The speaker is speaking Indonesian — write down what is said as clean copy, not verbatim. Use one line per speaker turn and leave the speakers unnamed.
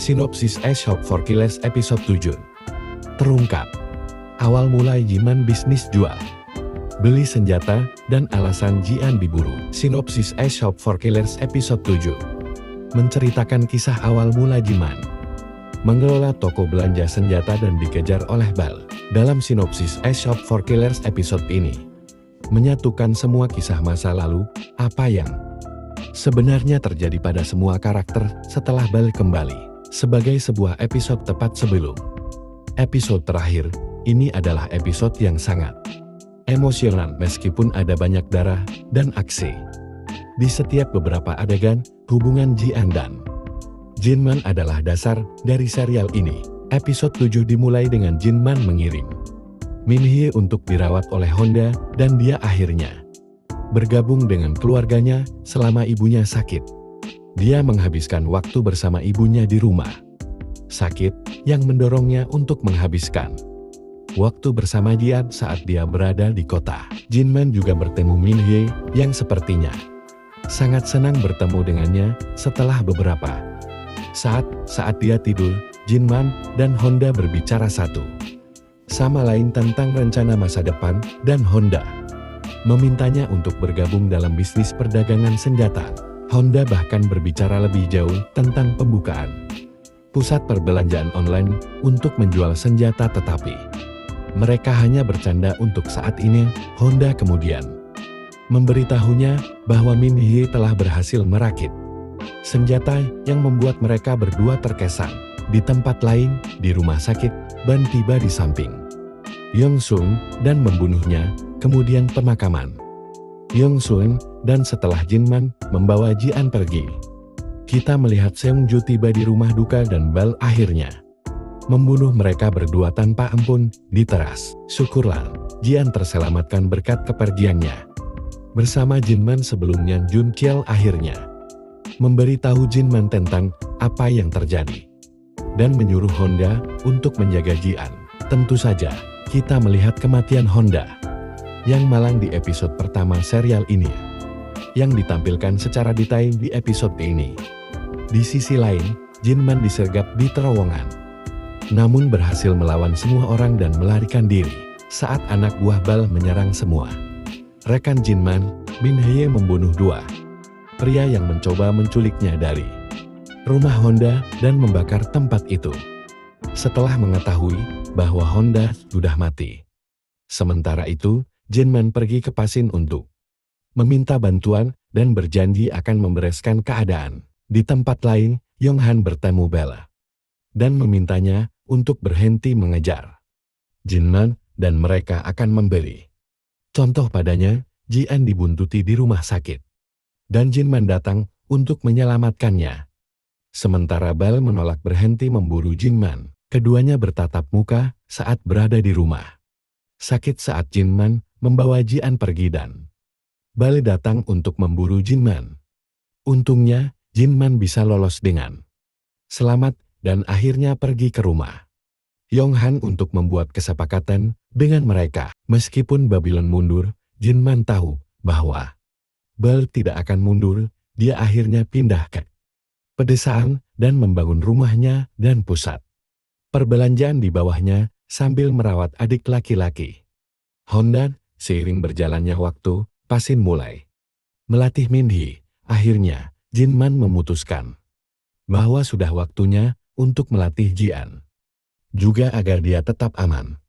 Sinopsis A Shop for Killers episode 7. Terungkap. Awal mulai Jinman bisnis jual beli senjata dan alasan Jian diburu. Sinopsis A Shop for Killers episode 7 menceritakan kisah awal mula Jinman mengelola toko belanja senjata dan dikejar oleh Bal. Dalam sinopsis A Shop for Killers episode ini menyatukan semua kisah masa lalu, apa yang sebenarnya terjadi pada semua karakter setelah Bal kembali. Sebagai sebuah episode tepat sebelum episode terakhir, ini adalah episode yang sangat emosional meskipun ada banyak darah dan aksi. Di setiap beberapa adegan, hubungan Jian dan Jinman adalah dasar dari serial ini. Episode 7 dimulai dengan Jinman mengirim Minhye untuk dirawat oleh Honda dan dia akhirnya bergabung dengan keluarganya selama ibunya sakit. Dia menghabiskan waktu bersama ibunya di rumah sakit yang mendorongnya untuk menghabiskan waktu bersama Jian saat dia berada di kota. Jinman juga bertemu Minhye yang sepertinya sangat senang bertemu dengannya setelah beberapa saat dia tidur. Jinman dan Honda berbicara satu sama lain tentang rencana masa depan dan Honda memintanya untuk bergabung dalam bisnis perdagangan senjata. Honda bahkan berbicara lebih jauh tentang pembukaan pusat perbelanjaan online untuk menjual senjata, tetapi mereka hanya bercanda untuk saat ini. Honda kemudian memberitahunya bahwa Minhye telah berhasil merakit senjata yang membuat mereka berdua terkesan. Di tempat lain, di rumah sakit, Ban tiba di samping Yong-sun dan membunuhnya, kemudian pemakaman Yong-sun, dan setelah Jinman membawa Jian pergi, kita melihat Seung-ju tiba di rumah duka dan Bal akhirnya membunuh mereka berdua tanpa ampun di teras. Syukurlah, Jian terselamatkan berkat kepergiannya bersama Jinman. Sebelumnya Jun Kiel akhirnya memberitahu Jinman tentang apa yang terjadi dan menyuruh Honda untuk menjaga Jian. Tentu saja, kita melihat kematian Honda yang malang di episode pertama serial ini, yang ditampilkan secara detail di episode ini. Di sisi lain, Jinman disergap di terowongan, namun berhasil melawan semua orang dan melarikan diri. Saat anak buah Bal menyerang semua rekan Jinman, Minhye membunuh dua pria yang mencoba menculiknya dari rumah Honda dan membakar tempat itu setelah mengetahui bahwa Honda sudah mati. Sementara itu, Jinman pergi ke Pasin untuk meminta bantuan dan berjanji akan membereskan keadaan. Di tempat lain, Yonghan bertemu Bella dan memintanya untuk berhenti mengejar Jinman dan mereka akan memberi contoh padanya. Jian dibuntuti di rumah sakit dan Jinman datang untuk menyelamatkannya. Sementara Bal menolak berhenti memburu Jinman. Keduanya bertatap muka saat berada di rumah sakit saat Jinman membawa Jian pergi dan Bal datang untuk memburu Jinman. Untungnya, Jinman bisa lolos dengan selamat dan akhirnya pergi ke rumah Yonghan untuk membuat kesepakatan dengan mereka. Meskipun Babylon mundur, Jinman tahu bahwa Bal tidak akan mundur. Dia akhirnya pindah ke pedesaan dan membangun rumahnya dan pusat perbelanjaan di bawahnya sambil merawat adik laki-laki Honda. Seiring berjalannya waktu, Pasin mulai melatih Minhye. Akhirnya, Jinman memutuskan bahwa sudah waktunya untuk melatih Jian juga agar dia tetap aman.